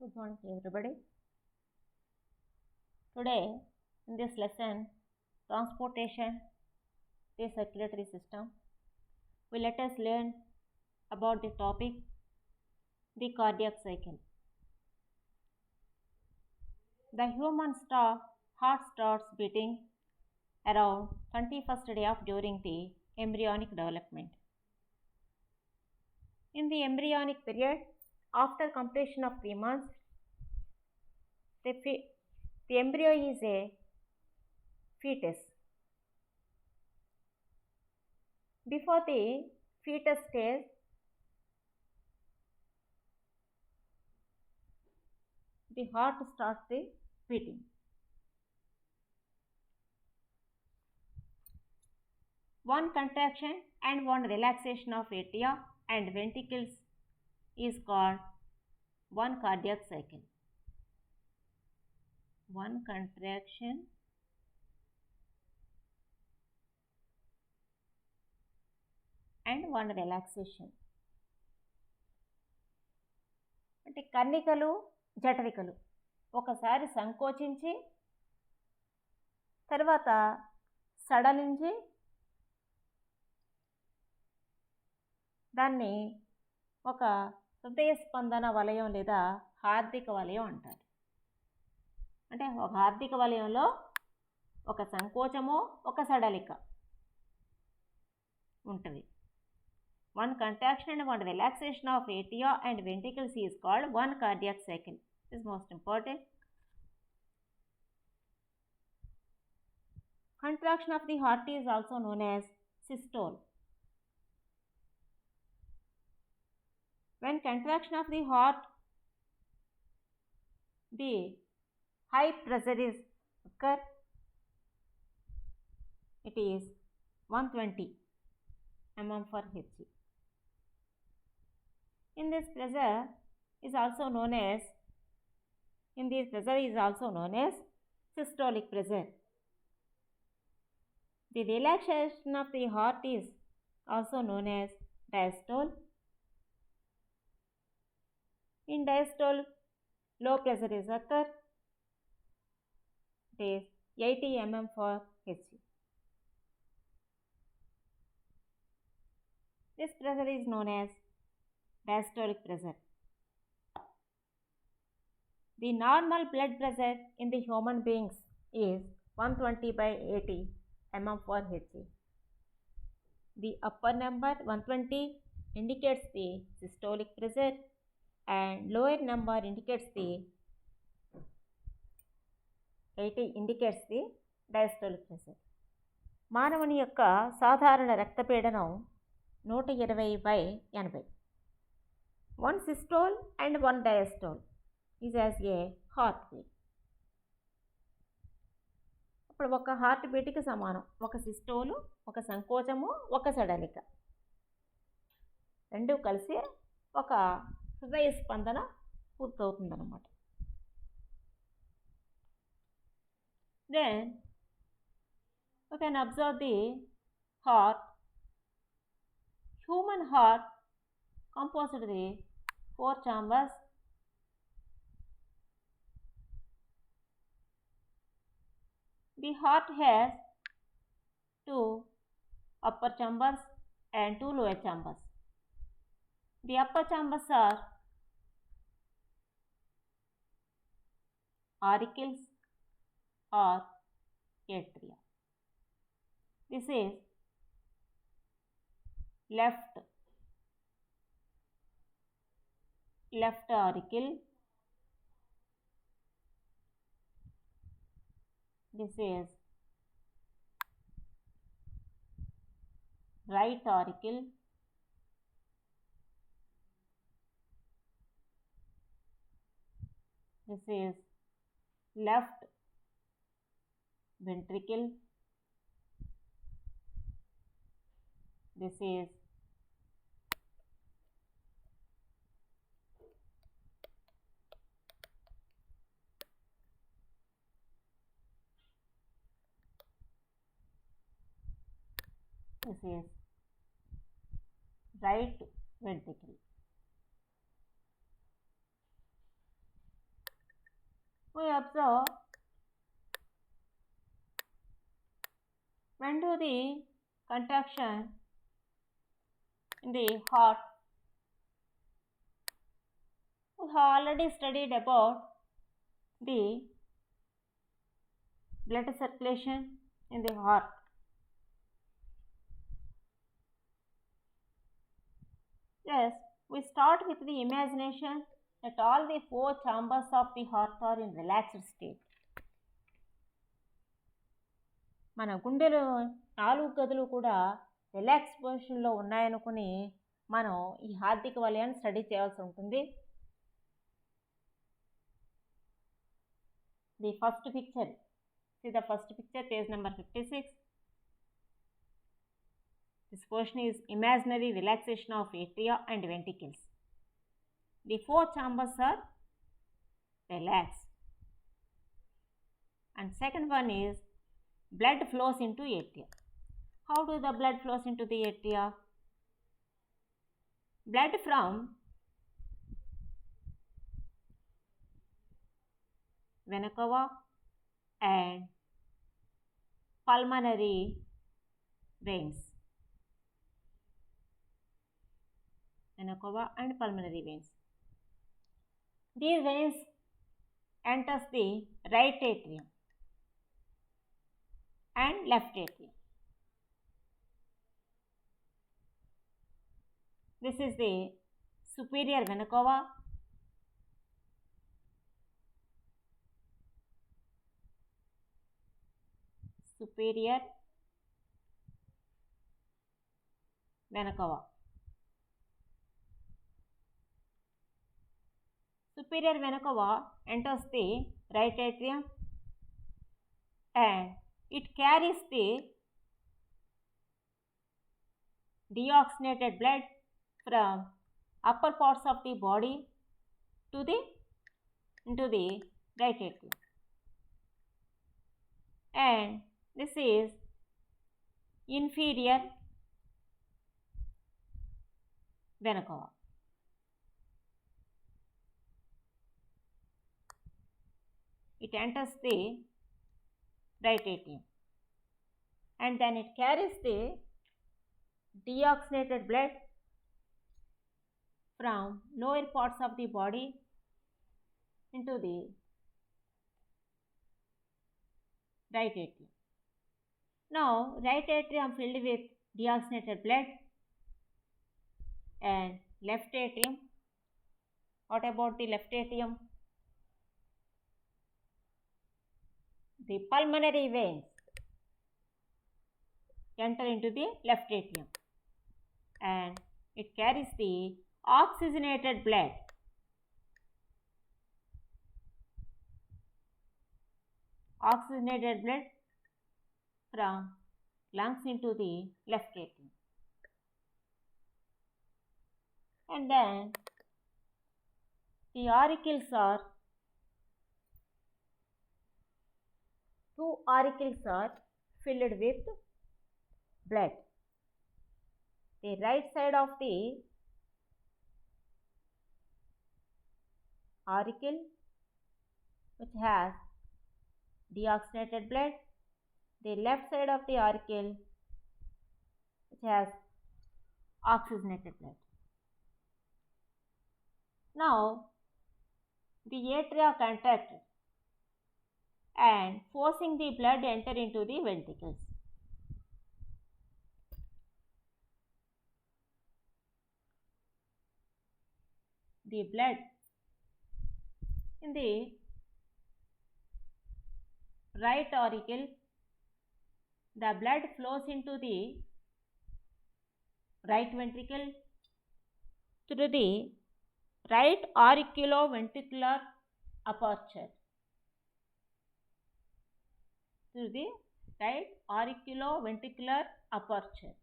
Good morning everybody. Today in this lesson, transportation, the circulatory system, let us learn about the topic, the cardiac cycle. The human heart starts beating around 21st day of during the embryonic development. In the embryonic period, after completion of 3 months, the embryo is a fetus. Before the fetus stage, the heart starts the beating. One contraction and one relaxation of atria and ventricles is called one cardiac cycle. One contraction and one relaxation. అంటే కర్ణికలు జఠరికలు ఒకసారి సంకోచించి తర్వాత సడలించి దాన్ని ఒక హృదయ స్పందన వలయం లేదా హార్దిక వలయం అంటారు. అంటే ఒక హార్దిక వలయంలో ఒక సంకోచము ఒక సడలిక ఉంటుంది. One contraction and one relaxation of atria and ventricles is called one cardiac cycle. This is most important. Contraction of the heart is also known as systole. When contraction of the heart, the high pressure is occur. It is 120 mm for Hg. In this pressure is also known as systolic pressure. The relaxation of the heart is also known as diastole. In diastole, low pressure is occur. It is 80 mm for Hg. This pressure is known as diastolic pressure. The normal blood pressure in the human beings is 120 by 80 mm for Hg. The upper number 120 indicates the systolic pressure and lower number indicates the 80 indicates the diastolic pressure. మానవుని యొక్క సాధారణ రక్తపీడనం 120/80. One systole and one diastole is as a heartbeat. ఇప్పుడు ఒక heart బీట్కి సమానం ఒక సిస్టోలు ఒక సంకోచము ఒక సడలిక రెండు కలిసి ఒక హృదయ స్పందన పూర్తవుతుందన్నమాట. Then you can observe the heart. Human heart composed of the 4 chambers. The heart has 2 upper chambers and 2 lower chambers. The upper chambers are auricles or atria. This is left auricle. This is right auricle. This is left ventricle. This is right ventricle. we observe when do the contraction in the heart. We have already studied about the blood circulation in the heart. Yes, we start with the imagination that all the four chambers of the heart are in relaxed state. మన గుండెలో 4 గదులు కూడా relax పొజిషన్లో ఉన్నాయనుకుని మనం ఈ హార్దిక వలయాన్ని study చేయాల్సి ఉంటుంది. The first picture, see the first picture, page number 56. This portion is imaginary relaxation of atria and ventricles. The four chambers are relaxed. And second one is blood flows into atria. How do the blood flows into the atria? Blood from vena cava and pulmonary veins. Vena cava and pulmonary veins. These veins enters the right atrium and left atrium. This is the superior vena cava, superior vena cava. Superior vena cava enters the right atrium and it carries the deoxygenated blood from upper parts of the body into the right atrium. And this is inferior vena cava. It enters the right atrium and then it carries the deoxygenated blood from lower parts of the body into the right atrium. Now right atrium filled with deoxygenated blood and left atrium. What about the left atrium? The pulmonary veins enter into the left atrium and it carries the oxygenated blood from lungs into the left atrium. And then the auricles are two auricles are filled with blood. The right side of the auricle which has deoxygenated blood, the left side of the auricle which has oxygenated blood. Now the atria contracted and forcing the blood enter into the ventricles. The blood in the right auricle, the blood flows into the right ventricle through the right auriculoventricular aperture. Through the right auriculoventricular aperture.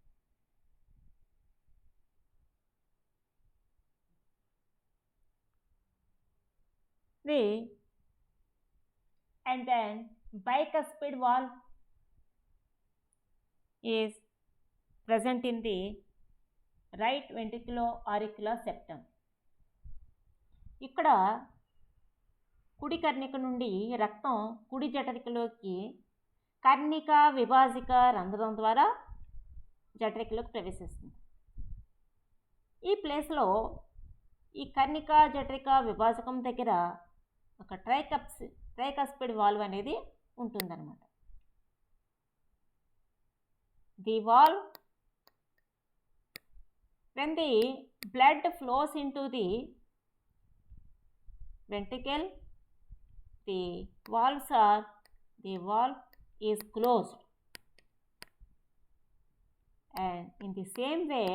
And then bicuspid valve is present in the right ventriculoauricular septum. ఇక్కడ కుడి కర్ణిక నుండి రక్తం కుడి జఠరికలోకి కర్ణిక విభాజిక రంధ్రం ద్వారా జఠరికలోకి ప్రవేశిస్తుంది. ఈ ప్లేస్లో ఈ కర్ణిక జఠరిక విభాజకం దగ్గర ఒక ట్రైకస్పిడ్ వాల్వ్ అనేది ఉంటుందన్నమాట. The valve when the blood flows into the ventricle, the valve is closed, and in the same way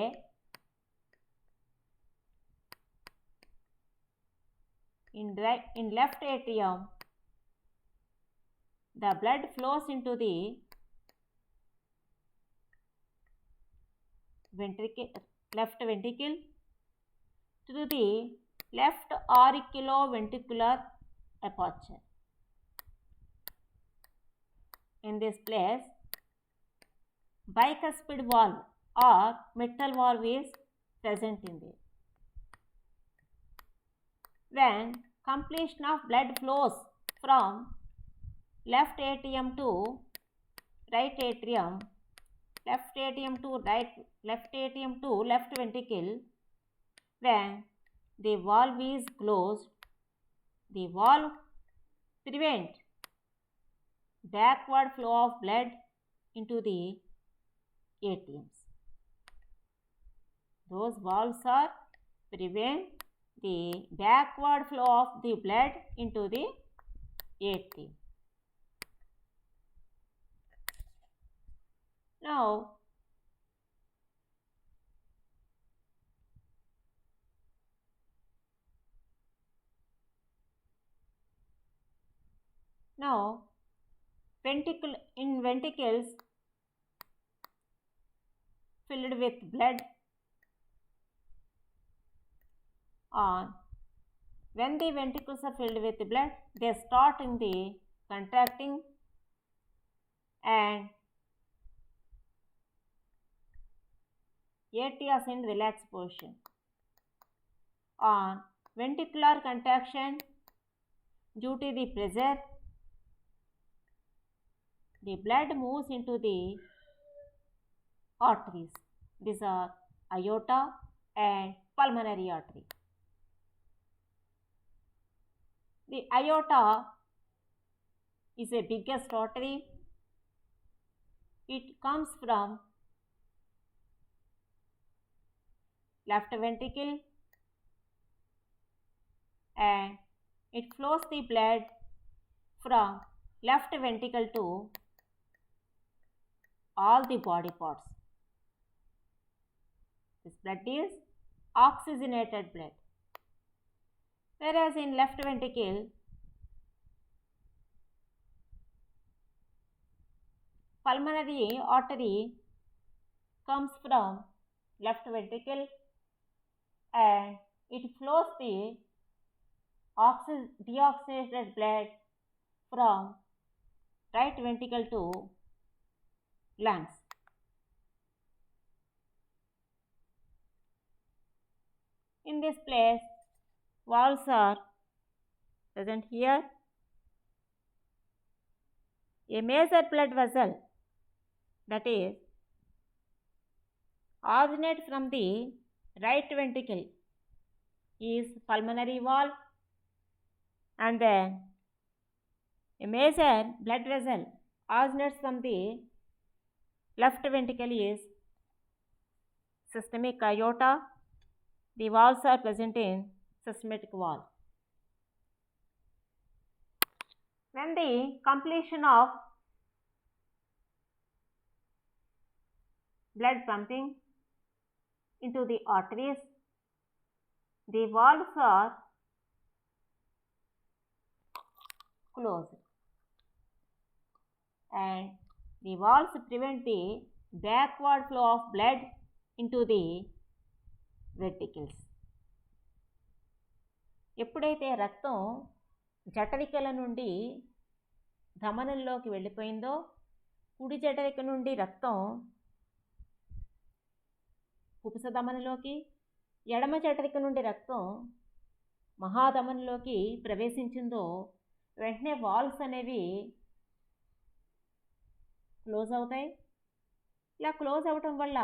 in left atrium the blood flows into the left ventricle through the left auriculoventricular aperture. In this place, bicuspid valve or mitral valve is present in there. When completion of blood flows from left atrium to right atrium, left atrium to left ventricle, when the valve is closed, the valve prevent backward flow of blood into the atriums. Those valves are prevent the backward flow of the blood into the atrium. Now ventricles filled with blood when the ventricles are filled with blood, they start in the contracting and atrias in relaxed position. On ventricular contraction, due to the pressure, the blood moves into the arteries. These are aorta and pulmonary artery. The aorta is a biggest artery. It comes from left ventricle and it flows the blood from left ventricle to all the body parts. This blood is oxygenated blood. Whereas in left ventricle, pulmonary artery comes from left ventricle and it flows the deoxygenated blood from right ventricle to lungs. In this place, valves are present here. A major blood vessel, that is originate from the right ventricle, is pulmonary valve, and then a major blood vessel originates from the left ventricle is systemic aorta. The valves are present in systematic valve. When the completion of blood pumping into the arteries, the valves are closed and the valves prevent the backward flow of blood into the ventricles. ఎప్పుడైతే రక్తం జఠరికల నుండి ధమనుల్లోకి వెళ్ళిపోయిందో, కుడి జఠరిక నుండి రక్తం కుపుస ధమనిలోకి, ఎడమ జఠరిక నుండి రక్తం మహాధమనిలోకి ప్రవేశించిందో, వెంటనే వాల్వ్స్ అనేవి క్లోజ్ అవుతాయి. ఇలా క్లోజ్ అవ్వటం వల్ల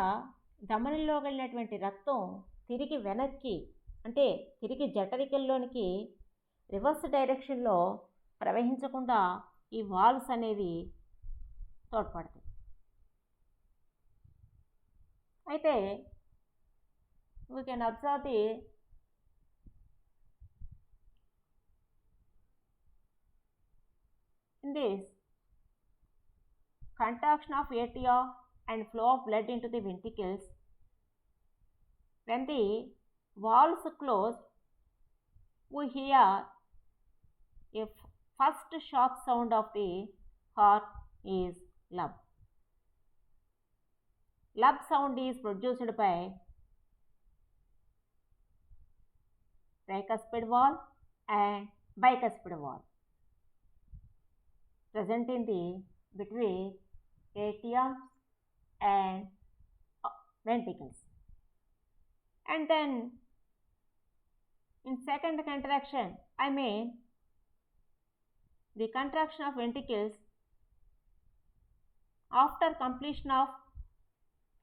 ధమనిలో వెళ్ళినటువంటి రక్తం తిరిగి వెనక్కి, అంటే తిరిగి జఠరికల్లోనికి రివర్స్ డైరెక్షన్లో ప్రవహించకుండా ఈ వాల్వ్స్ అనేవి తోడ్పడతాయి. అయితే we can observe the in this contraction of aorta and flow of blood into the ventricles. When the valves close, we hear a first shock sound of the heart is lub. Lub sound is produced by tricuspid valve and bicuspid valve present in the between atrium and ventricles. And then in second contraction, I mean the contraction of ventricles, after completion of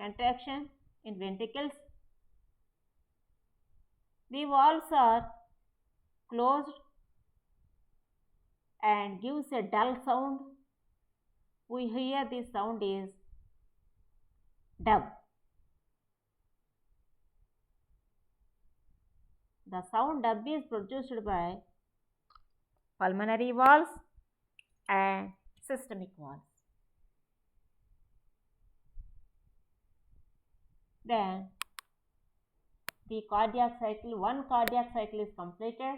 contraction in ventricles, the valves are closed and gives a dull sound. We hear this sound is dub. The sound dub is produced by pulmonary valves and systemic valves. Then the cardiac cycle, one cardiac cycle is completed.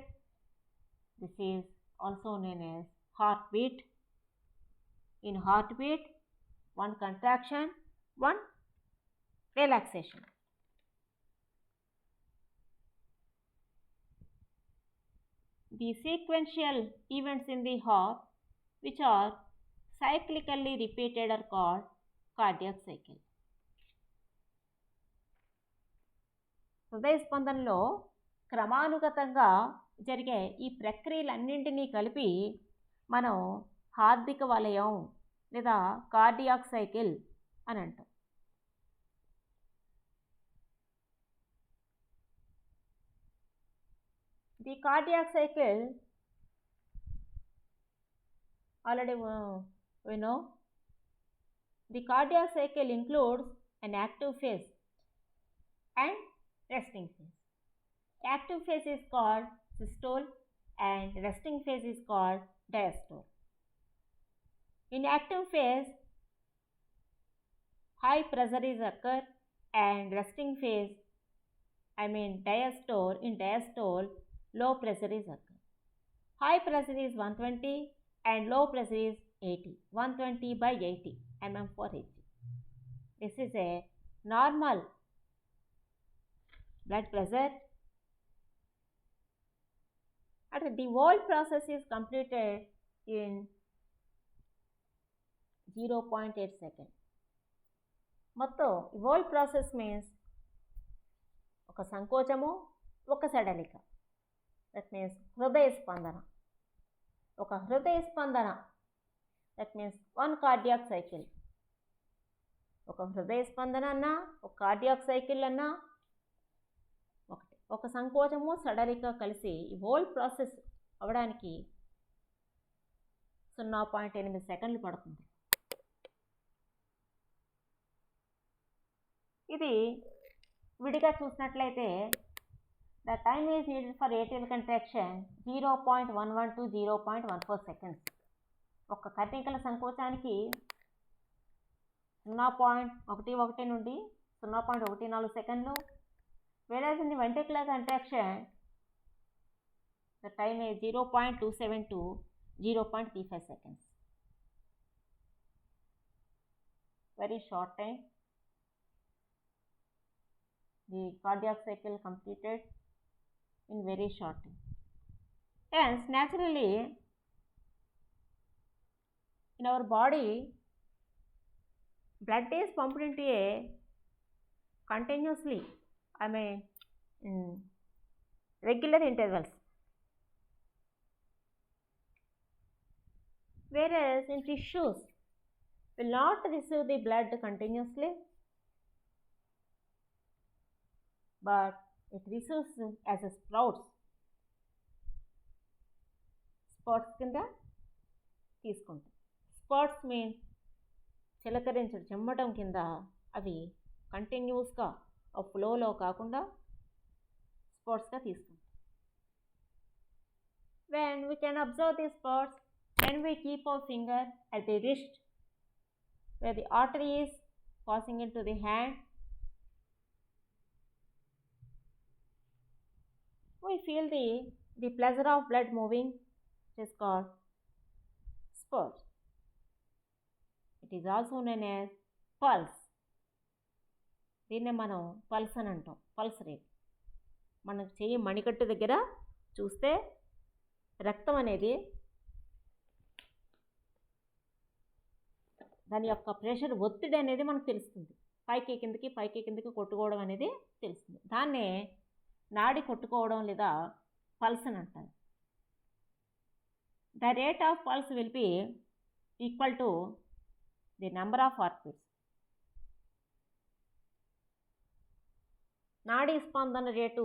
This is also known as heartbeat. In heartbeat, one contraction, one relaxation. The sequential events in the heart, which are cyclically repeated, are called cardiac cycle. హృదయ స్పందనలో క్రమానుగతంగా జరిగే ఈ ప్రక్రియలన్నింటినీ కలిపి మనం హార్దిక వలయం లేదా cardiac cycle అని అంటాం. The cardiac cycle already we know the cardiac cycle includes an active phase and resting phase. Active phase is called systole and resting phase is called diastole. In active phase, high pressure is occur, and resting phase, I mean diastole, in diastole low pressure is occur. High pressure is 120 and low pressure is 80, 120 by 80 mm for Hg. This is a normal blood pressure. And the whole process is completed in 0.8 seconds. మొత్తం whole process means ఒక సంకోచము, ఒక సడలిక. That means హృదయ స్పందన. ఒక హృదయ స్పందన, that means one cardiac cycle. ఒక హృదయ స్పందన అన్నా, ఒక కార్డియాక్ సైకిల్ అన్నా ఒకటి. ఒక సంకోచము, సడలిక కలిసి ఈ హోల్ ప్రాసెస్ అవ్వడానికి 0.8 సెకండ్లు పడుతుంది. ఇది విడిగా చూసినట్లయితే the time is needed for atrial contraction 0.11 to 0.14 seconds. ఒక కర్ణికల సంకోచానికి 0.11 నుండి 0.14 సెకండ్లు. whereas in the ventricular contraction the time is 0.27 to 0.35 seconds. Very short time. The cardiac cycle completed in very short time. Hence, naturally, in our body, blood is pumped into a continuously, I mean, in regular intervals. whereas in tissues will not receive the blood continuously, but it receives as a sprouts కింద తీసుకుంటాం. Spots mean చిలకరించడం, చెమ్మటం కింద అవి కంటిన్యూస్గా ఆ ఫ్లోలో కాకుండా స్పాట్స్గా తీసుకుంటాం. When we can observe these spots, when we keep our finger at the wrist where the artery is passing into the hand, we feel the pleasure of blood moving, which is called spurt. It is also known as pulse. దీన్నే మనం pulse అని అంటాం. Pulse rate. మన చెయ్యి మణికట్టు దగ్గర చూస్తే రక్తం అనేది దాని యొక్క ప్రెషర్, ఒత్తిడి అనేది మనకు తెలుస్తుంది. పైకి కిందకి కొట్టుకోవడం అనేది తెలుస్తుంది. దాన్నే నాడి కొట్టుకోవడం లేదా పల్స్ అని అంటారు. The rate of pulse will be equal to the number of heart beats. నాడీ స్పందన రేటు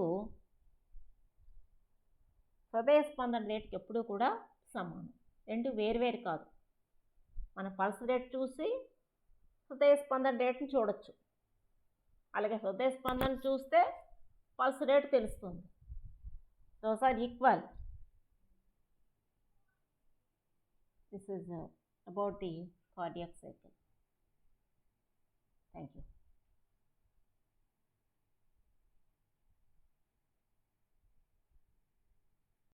హృదయ స్పందన రేటుకి ఎప్పుడూ కూడా సమానం. రెండు వేరువేరు కాదు. మన పల్స్ రేట్ చూసి హృదయ స్పందన రేటుని చూడొచ్చు. అలాగే హృదయ స్పందన చూస్తే పల్స్ రేటు తెలుస్తుంది. Those are equal. This is about the cardiac cycle. Thank you.